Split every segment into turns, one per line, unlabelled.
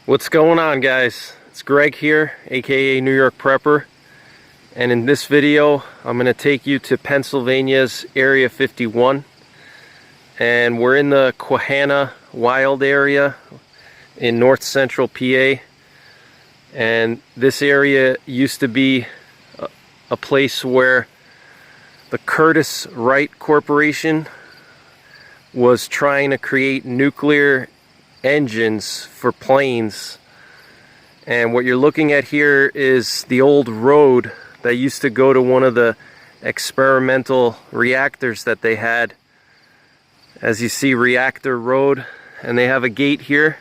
What's going on, guys? It's Greg here, aka NYPrepper, and in this video I'm going to take you to Pennsylvania's Area 51, and we're in the Quahana Wild area in north central PA. And this area used to be a place where the Curtis-Wright Corporation was trying to create nuclear engines for planes. And what you're looking at here is the old road that used to go to one of the experimental reactors that they had. As you see, Reactor Road, and they have a gate here.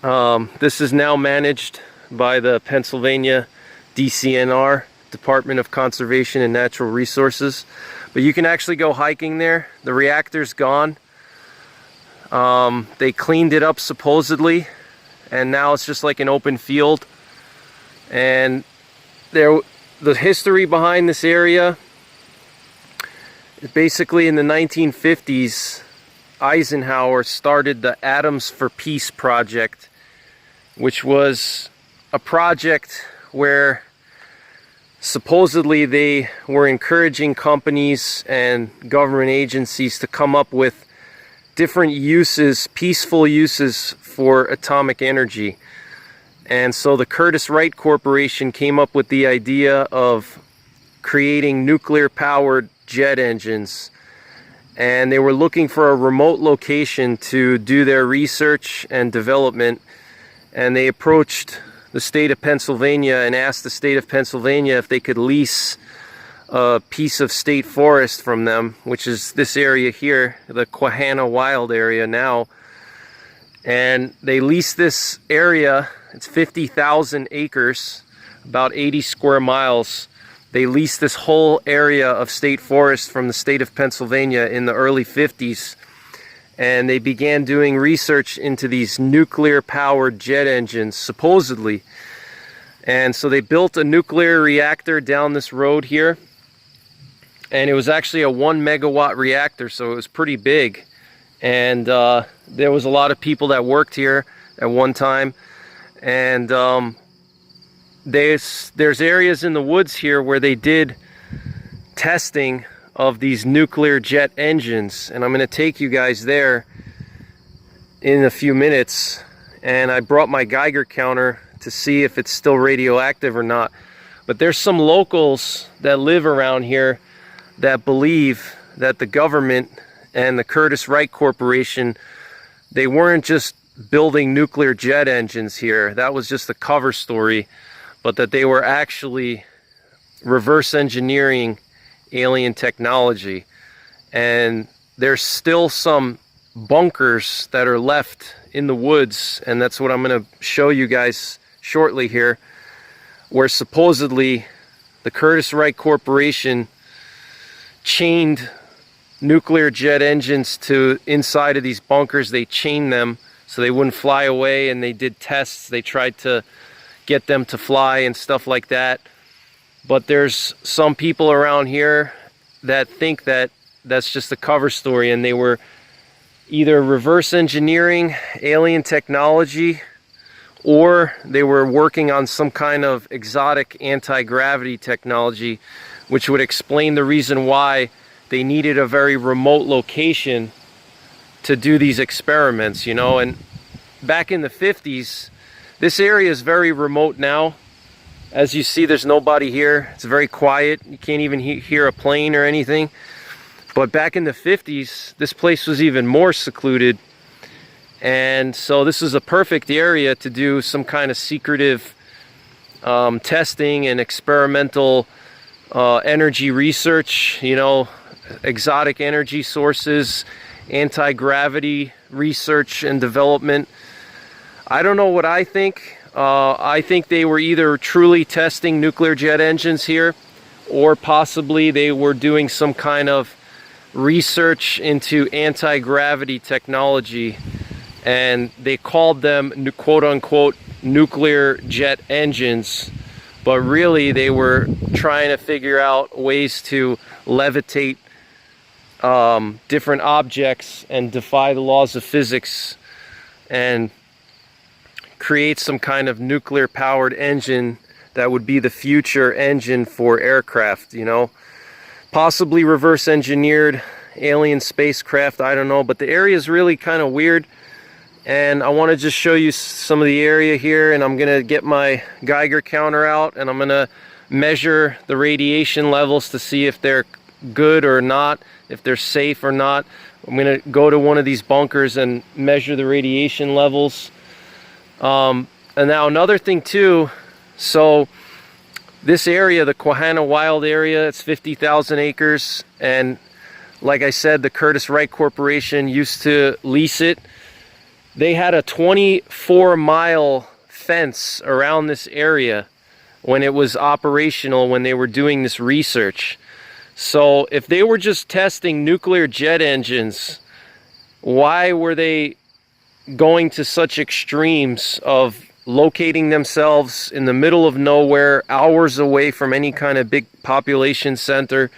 This is now managed by the Pennsylvania DCNR, Department of Conservation and Natural Resources, but you can actually go hiking there. The reactor's gone. They cleaned it up supposedly, and now it's just like an open field. And the history behind this area is basically in the 1950s, Eisenhower started the Atoms for Peace project, which was a project where supposedly they were encouraging companies and government agencies to come up with different uses, peaceful uses for atomic energy. And so the Curtis-Wright Corporation came up with the idea of creating nuclear-powered jet engines. And they were looking for a remote location to do their research and development. And they approached the state of Pennsylvania and asked the state of Pennsylvania if they could lease a piece of state forest from them, which is this area here, the Quahana Wild area now. And they leased this area. It's 50,000 acres, about 80 square miles. They leased this whole area of state forest from the state of Pennsylvania in the early 50s. And they began doing research into these nuclear-powered jet engines, supposedly. And so they built a nuclear reactor down this road here. And it was actually a 1 megawatt reactor, so it was pretty big. And there was a lot of people that worked here at one time. And there's areas in the woods here where they did testing of these nuclear jet engines. And I'm going to take you guys there in a few minutes. And I brought my Geiger counter to see if it's still radioactive or not. But there's some locals that live around here that believe that the government and the Curtis-Wright Corporation, they weren't just building nuclear jet engines here. That was just a cover story, but that they were actually reverse engineering alien technology. And there's still some bunkers that are left in the woods, and that's what I'm going to show you guys shortly here, where supposedly the Curtis-Wright Corporation chained nuclear jet engines to inside of these bunkers. They chained them so they wouldn't fly away, and they did tests. They tried to get them to fly and stuff like that. But there's some people around here that think that that's just a cover story, and they were either reverse engineering alien technology, or they were working on some kind of exotic anti-gravity technology, which would explain the reason why they needed a very remote location to do these experiments, you know. And back in the 50s, this area is very remote now. As you see, there's nobody here. It's very quiet. You can't even hear a plane or anything. But back in the 50s, this place was even more secluded. And so this is a perfect area to do some kind of secretive testing and experimental energy research, you know, exotic energy sources, anti-gravity research and development. I don't know what I think. I think they were either truly testing nuclear jet engines here, or possibly they were doing some kind of research into anti-gravity technology, and they called them quote-unquote nuclear jet engines. But really they were trying to figure out ways to levitate different objects and defy the laws of physics. And create some kind of nuclear powered engine that would be the future engine for aircraft, you know. Possibly reverse engineered alien spacecraft, I don't know, but the area is really kind of weird. And I want to just show you some of the area here, and I'm going to get my Geiger counter out, and I'm going to measure the radiation levels to see if they're good or not, if they're safe or not. I'm going to go to one of these bunkers and measure the radiation levels. And now another thing too, so this area, the Quahana Wild area, it's 50,000 acres, and like I said, the Curtis-Wright Corporation used to lease it. They had a 24-mile fence around this area when it was operational, when they were doing this research. So if they were just testing nuclear jet engines, why were they going to such extremes of locating themselves in the middle of nowhere, hours away from any kind of big population center,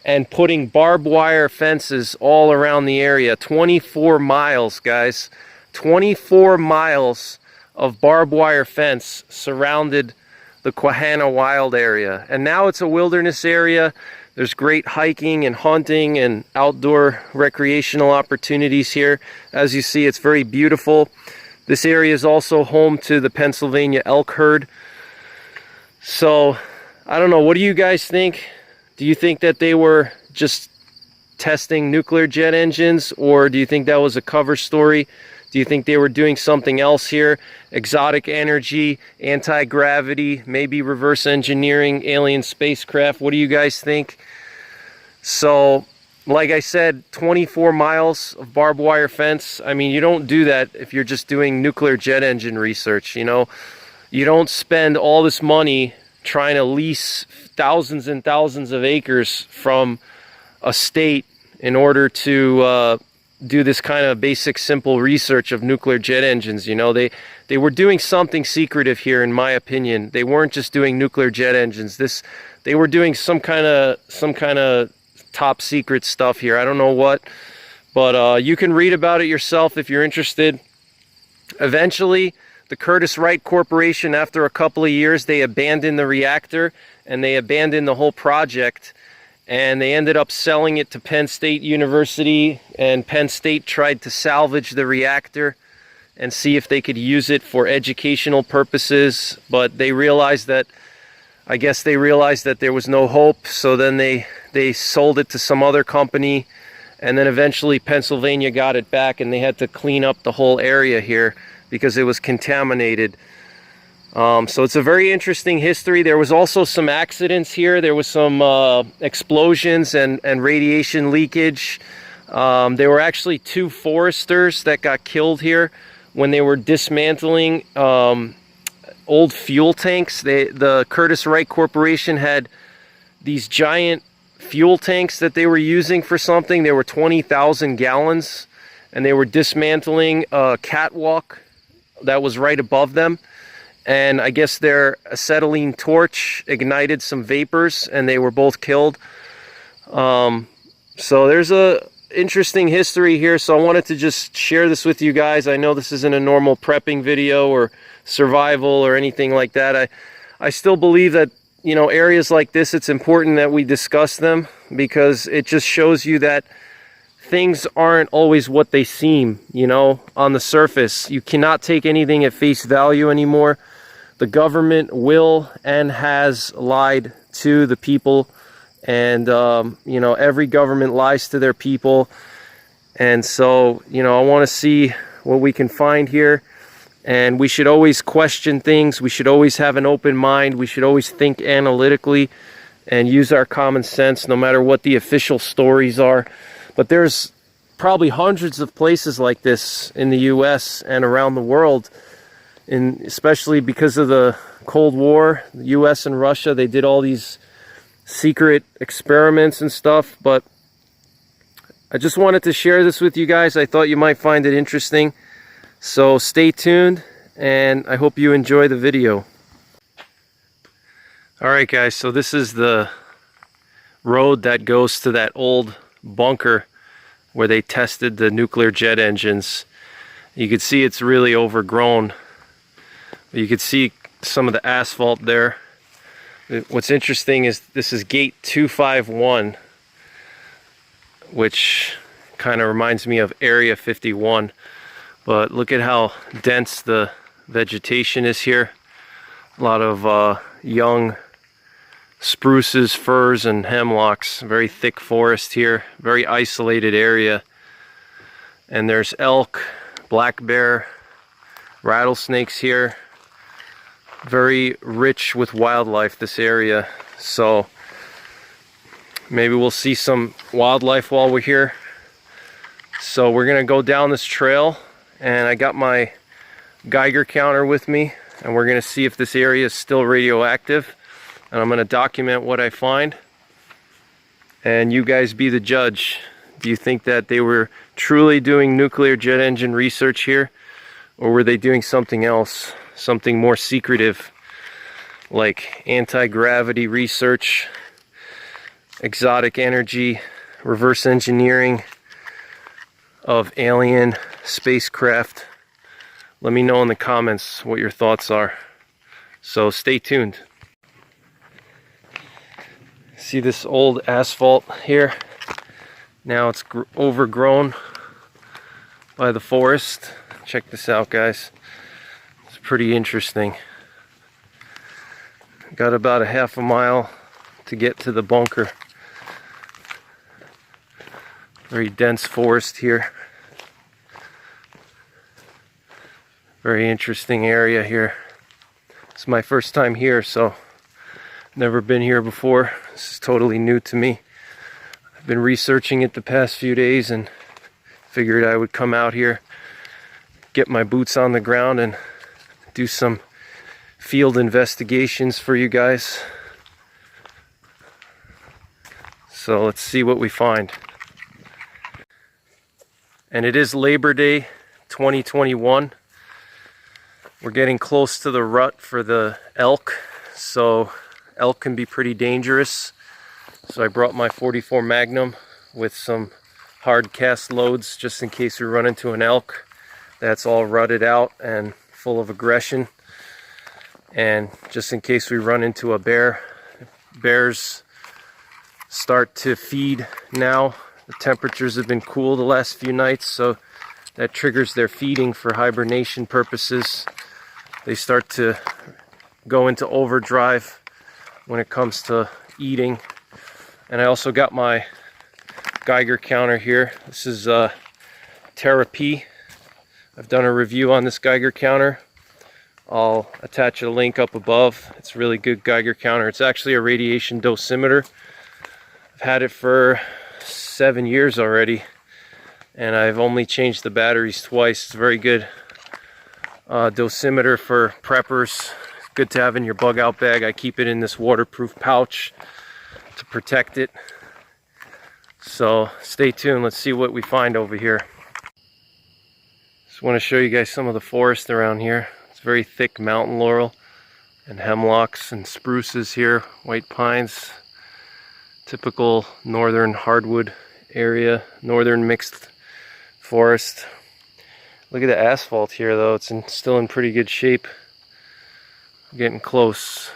and putting barbed wire fences all around the area? 24 miles, guys. 24 miles of barbed wire fence surrounded the Quahana Wild area. And now it's a wilderness area. There's great hiking and hunting and outdoor recreational opportunities here. As you see, it's very beautiful. This area is also home to the Pennsylvania elk herd. So, I don't know, what do you guys think? Do you think that they were just testing nuclear jet engines, or do you think that was a cover story? Do you think they were doing something else here? Exotic energy, anti-gravity, maybe reverse engineering alien spacecraft? What do you guys think? So, like I said, 24 miles of barbed wire fence. I mean, you don't do that if you're just doing nuclear jet engine research, you know. You don't spend all this money trying to lease thousands and thousands of acres from a state in order to do this kind of basic, simple research of nuclear jet engines. You know, they were doing something secretive here, in my opinion. They weren't just doing nuclear jet engines. They were doing some kind of top secret stuff here. I don't know what, but you can read about it yourself if you're interested. Eventually, the Curtis-Wright Corporation, after a couple of years, they abandoned the reactor and they abandoned the whole project. And they ended up selling it to Penn State University, and Penn State tried to salvage the reactor and see if they could use it for educational purposes, but they realized that, I guess they realized that there was no hope, so then they sold it to some other company, and then eventually Pennsylvania got it back, and they had to clean up the whole area here because it was contaminated. So it's a very interesting history. There was also some accidents here. There was some explosions and radiation leakage. There were actually 2 foresters that got killed here when they were dismantling old fuel tanks. The Curtis-Wright Corporation had these giant fuel tanks that they were using for something. They were 20,000 gallons, and they were dismantling a catwalk that was right above them. And I guess their acetylene torch ignited some vapors, and they were both killed. So there's a interesting history here, so I wanted to just share this with you guys. I know this isn't a normal prepping video or survival or anything like that. I still believe that, you know, areas like this, it's important that we discuss them, because it just shows you that things aren't always what they seem, you know, on the surface. You cannot take anything at face value anymore. The government will and has lied to the people, and you know, every government lies to their people. And so, you know, I want to see what we can find here, and we should always question things. We should always have an open mind. We should always think analytically and use our common sense, no matter what the official stories are. But there's probably hundreds of places like this in the US and around the world, and especially because of the Cold War, the US and Russia, they did all these secret experiments and stuff. But I just wanted to share this with you guys. I thought you might find it interesting. So stay tuned, and I hope you enjoy the video. Alright guys, so this is the road that goes to that old bunker where they tested the nuclear jet engines. You can see it's really overgrown. You can see some of the asphalt there. What's interesting is this is gate 251, which kind of reminds me of Area 51. But look at how dense the vegetation is here. A lot of young spruces, firs, and hemlocks. Very thick forest here. Very isolated area. And there's elk, black bear, rattlesnakes here. Very rich with wildlife, this area. So maybe we'll see some wildlife while we're here. So we're gonna go down this trail, and I got my Geiger counter with me, and we're gonna see if this area is still radioactive, and I'm gonna document what I find, and you guys be the judge. Do you think that they were truly doing nuclear jet engine research here, or were they doing something else, something more secretive, like anti-gravity research, exotic energy, reverse engineering of alien spacecraft? Let me know in the comments what your thoughts are. So stay tuned. See this old asphalt here? Now it's overgrown by the forest. Check this out, guys. It's pretty interesting. Got about a half a mile to get to the bunker. Very dense forest here. Very interesting area here. It's my first time here, so never been here before. This is totally new to me. I've been researching it the past few days and figured I would come out here, get my boots on the ground, and do some field investigations for you guys. So let's see what we find. And it is Labor Day 2021. We're getting close to the rut for the elk, so elk can be pretty dangerous. So I brought my 44 Magnum with some hard cast loads just in case we run into an elk that's all rutted out and full of aggression, and just in case we run into a bear. Bears start to feed now. The temperatures have been cool the last few nights, so that triggers their feeding for hibernation purposes. They start to go into overdrive when it comes to eating. And I also got my Geiger counter here. This is Therapy. I've done a review on this Geiger counter. I'll attach a link up above. It's a really good Geiger counter. It's actually a radiation dosimeter. I've had it for 7 years already, and I've only changed the batteries twice. It's a very good dosimeter for preppers. It's good to have in your bug out bag. I keep it in this waterproof pouch to protect it. So stay tuned. Let's see what we find over here. Just want to show you guys some of the forest around here. It's very thick mountain laurel and hemlocks and spruces here, white pines. Typical northern hardwood area, northern mixed forest. Look at the asphalt here though, it's still in pretty good shape. I'm getting close.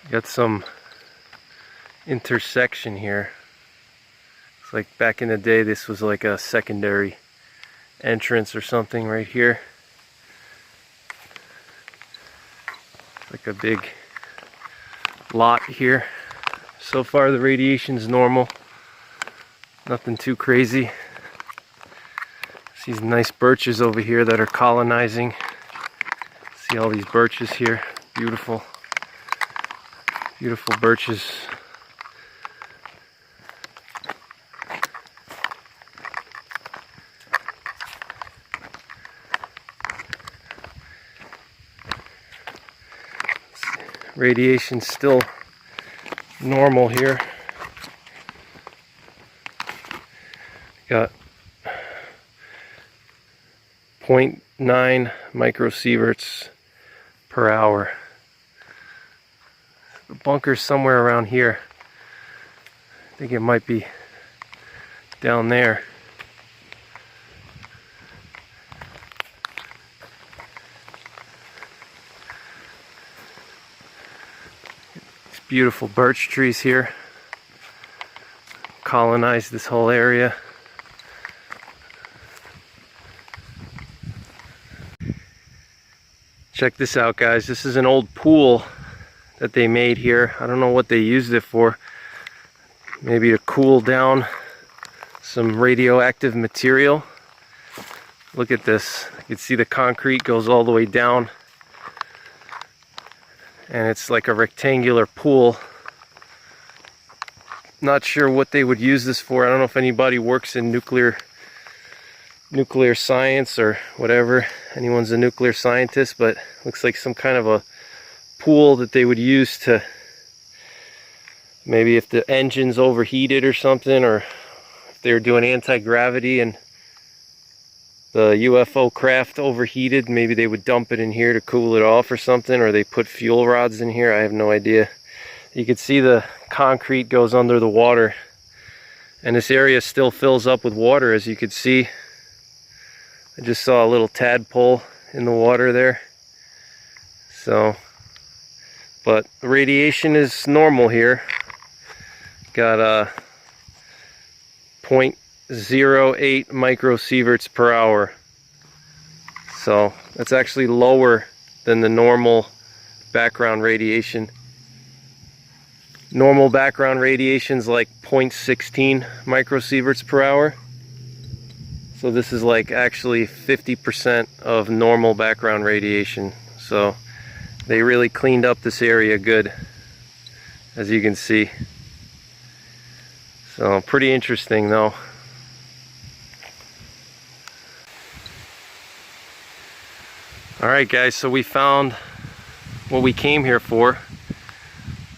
Got some intersection here. It's like back in the day this was like a secondary entrance or something right here. Like a big lot here. So far the radiation's normal. Nothing too crazy. These nice birches over here that are colonizing. See all these birches here. Beautiful. Beautiful birches. Radiation's still normal here. Got 0.9 microsieverts per hour. The bunker's somewhere around here. I think it might be down there. These beautiful birch trees here colonize this whole area. Check this out, guys. This is an old pool that they made here. I don't know what they used it for. Maybe to cool down some radioactive material. Look at this. You can see the concrete goes all the way down. And it's like a rectangular pool. Not sure what they would use this for. I don't know if anybody works in nuclear science or whatever. Anyone's a nuclear scientist, but looks like some kind of a pool that they would use to maybe if the engine's overheated or something, or if they were doing anti-gravity and the UFO craft overheated, maybe they would dump it in here to cool it off or something, or they put fuel rods in here. I have no idea. You can see the concrete goes under the water, and this area still fills up with water, as you can see. I just saw a little tadpole in the water there. So, but the radiation is normal here. Got a 0.08 microsieverts per hour. So that's actually lower than the normal background radiation. Normal background radiation is like 0.16 microsieverts per hour. So this is like actually 50% of normal background radiation. So they really cleaned up this area good, as you can see. So pretty interesting though. Alright guys, so we found what we came here for.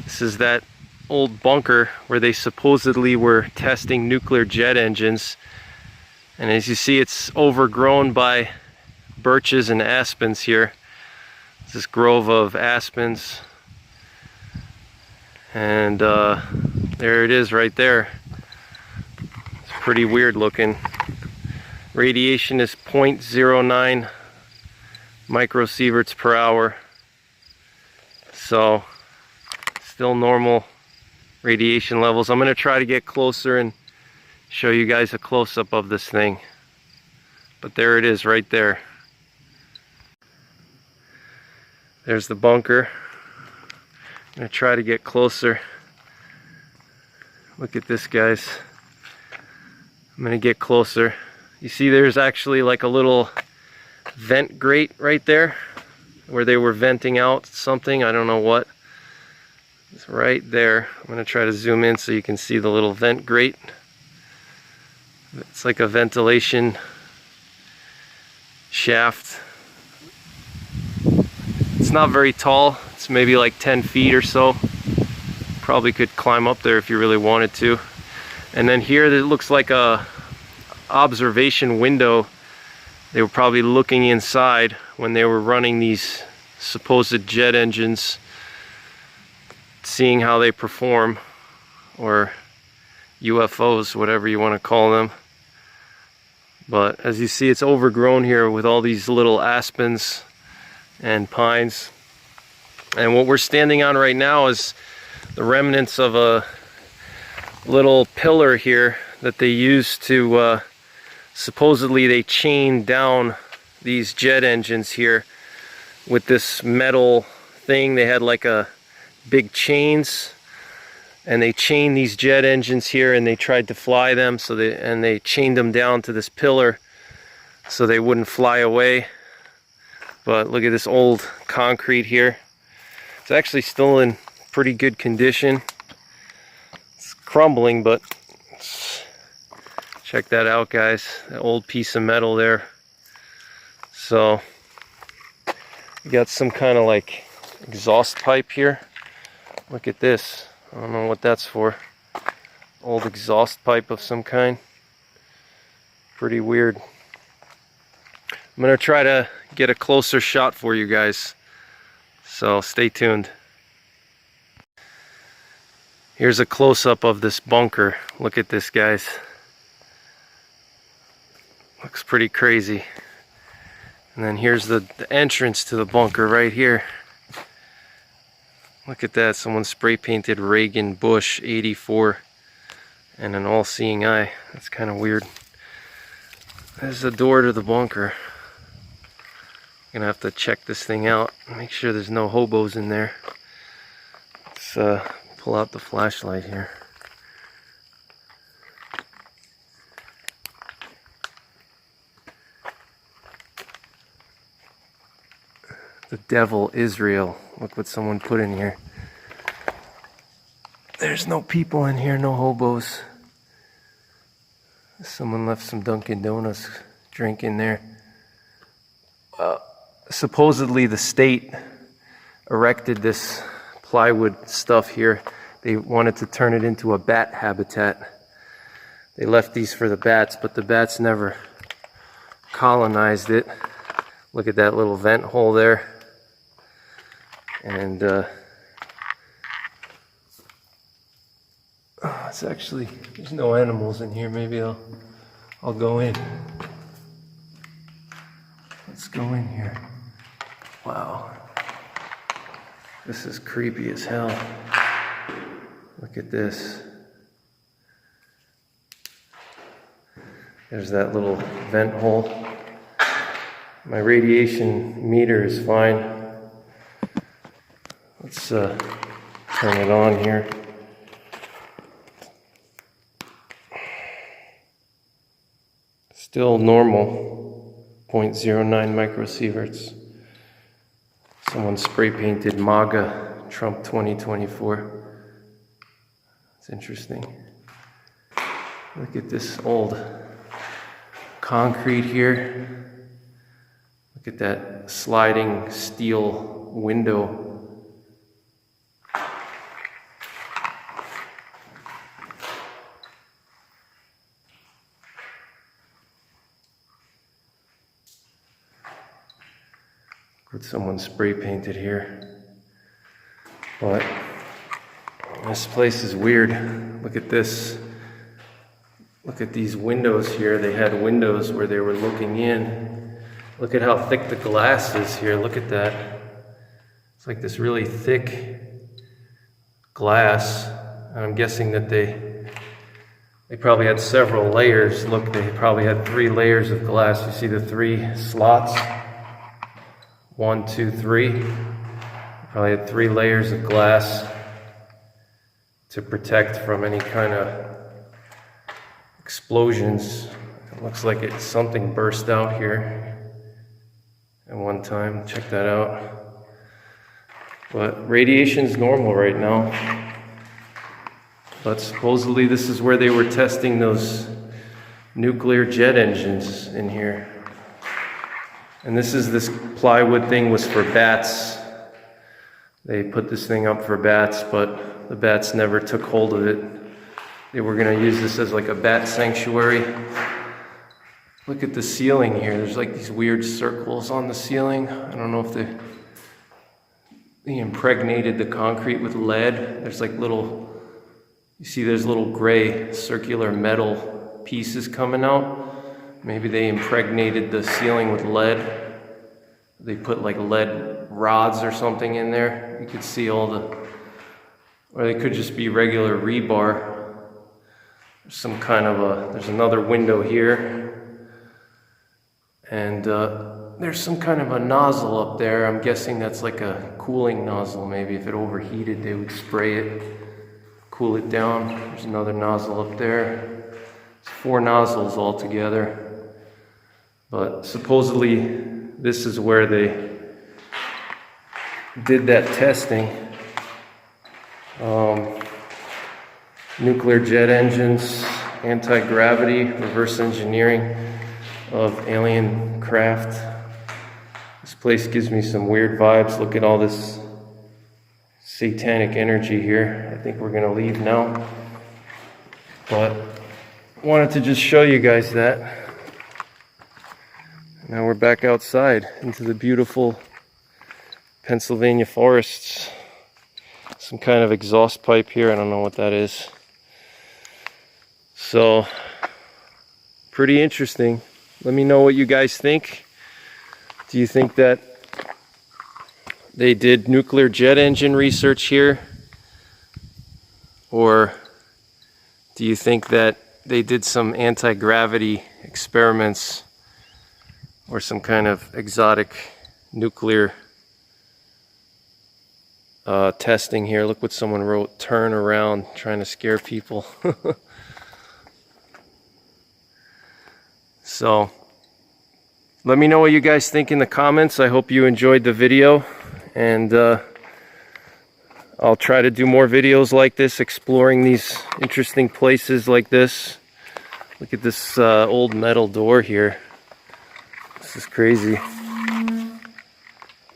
This is that old bunker where they supposedly were testing nuclear jet engines. And as you see, it's overgrown by birches and aspens here. It's this grove of aspens. And there it is right there. It's pretty weird looking. Radiation is 0.09 microsieverts per hour. So still normal radiation levels. I'm going to try to get closer and show you guys a close-up of this thing. But there it is right there. There's the bunker. I'm going to try to get closer. Look at this, guys. I'm going to get closer. You see there's actually like a little vent grate right there where they were venting out something. I don't know what. It's right there. I'm going to try to zoom in so you can see the little vent grate. It's like a ventilation shaft. It's not very tall. It's maybe like 10 feet or so. Probably could climb up there if you really wanted to. And then here it looks like a observation window. They were probably looking inside when they were running these supposed jet engines, seeing how they perform, or UFOs, whatever you want to call them. But as you see, it's overgrown here with all these little aspens and pines. And what we're standing on right now is the remnants of a little pillar here that they used to supposedly they chained down these jet engines here with this metal thing. They had like a big chains, and they chained these jet engines here, and they tried to fly them, so they chained them down to this pillar so they wouldn't fly away. But look at this old concrete here. It's actually still in pretty good condition. It's crumbling, but check that out, guys. That old piece of metal there. So we got some kind of like exhaust pipe here. Look at this. I don't know what that's for. Old exhaust pipe of some kind. Pretty weird. I'm gonna try to get a closer shot for you guys, so stay tuned. Here's a close-up of this bunker. Look at this, guys. Looks pretty crazy. And then here's the entrance to the bunker right here. Look at that, someone spray painted Reagan Bush 84 and an all-seeing eye. That's kind of weird. There's the door to the bunker. Gonna have to check this thing out, make sure there's no hobos in there. Let's pull out the flashlight here. The devil Israel. Look what someone put in here. There's no people in here, no hobos. Someone left some Dunkin' Donuts drink in there. Supposedly the state erected this plywood stuff here. They wanted to turn it into a bat habitat. They left these for the bats, but the bats never colonized it. Look at that little vent hole there. And it's actually, there's no animals in here. Maybe I'll go in. Let's go in here. Wow. This is creepy as hell. Look at this. There's that little vent hole. My radiation meter is fine. Let's turn it on here. Still normal, 0.09 microsieverts. Someone spray painted MAGA Trump 2024. It's interesting. Look at this old concrete here. Look at that sliding steel window. What someone spray painted here. But this place is weird. Look at this. Look at these windows here. They had windows where they were looking in. Look at how thick the glass is here. Look at that. It's like this really thick glass. And I'm guessing that they probably had several layers. Look, they probably had 3 layers of glass. You see the 3 slots? 1, 2, 3. Probably had 3 layers of glass to protect from any kind of explosions. It looks like something burst out here at one time. Check that out. But radiation's normal right now. But supposedly this is where they were testing those nuclear jet engines in here. And this plywood thing was for bats. They put this thing up for bats, but the bats never took hold of it. They were gonna use this as like a bat sanctuary. Look at the ceiling here. There's like these weird circles on the ceiling. I don't know if they impregnated the concrete with lead. There's like you see there's little gray circular metal pieces coming out. Maybe they impregnated the ceiling with lead. They put like lead rods or something in there. You could see or they could just be regular rebar. There's some kind of there's another window here. And there's some kind of a nozzle up there. I'm guessing that's like a cooling nozzle. Maybe if it overheated, they would spray it, cool it down. There's another nozzle up there. It's 4 nozzles altogether. But supposedly this is where they did that testing. Nuclear jet engines, anti-gravity, reverse engineering of alien craft. This place gives me some weird vibes. Look at all this satanic energy here. I think we're gonna leave now. But I wanted to just show you guys that. Now we're back outside into the beautiful Pennsylvania forests. Some kind of exhaust pipe here, I don't know what that is. So, pretty interesting. Let me know what you guys think. Do you think that they did nuclear jet engine research here? Or do you think that they did some anti-gravity experiments or some kind of exotic nuclear testing here? Look what someone wrote, turn around, trying to scare people. So, let me know what you guys think in the comments. I hope you enjoyed the video, and I'll try to do more videos like this, exploring these interesting places like this. Look at this old metal door here. This is crazy.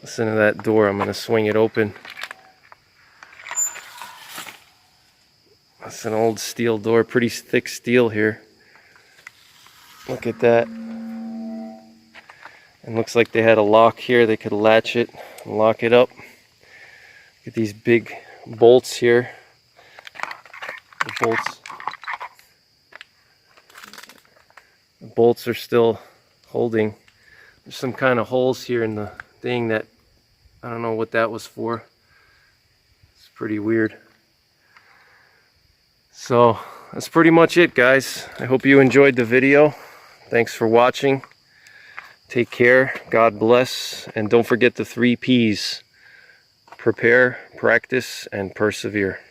Listen to that door. I'm going to swing it open. That's an old steel door, pretty thick steel here. Look at that. And looks like they had a lock here. They could latch it and lock it up. Look at these big bolts here. The bolts are still holding. There's some kind of holes here in the thing that I don't know what that was for. It's pretty weird. So that's pretty much it, guys. I hope you enjoyed the video. Thanks for watching. Take care, God bless, and don't forget the 3 P's: prepare, practice, and persevere.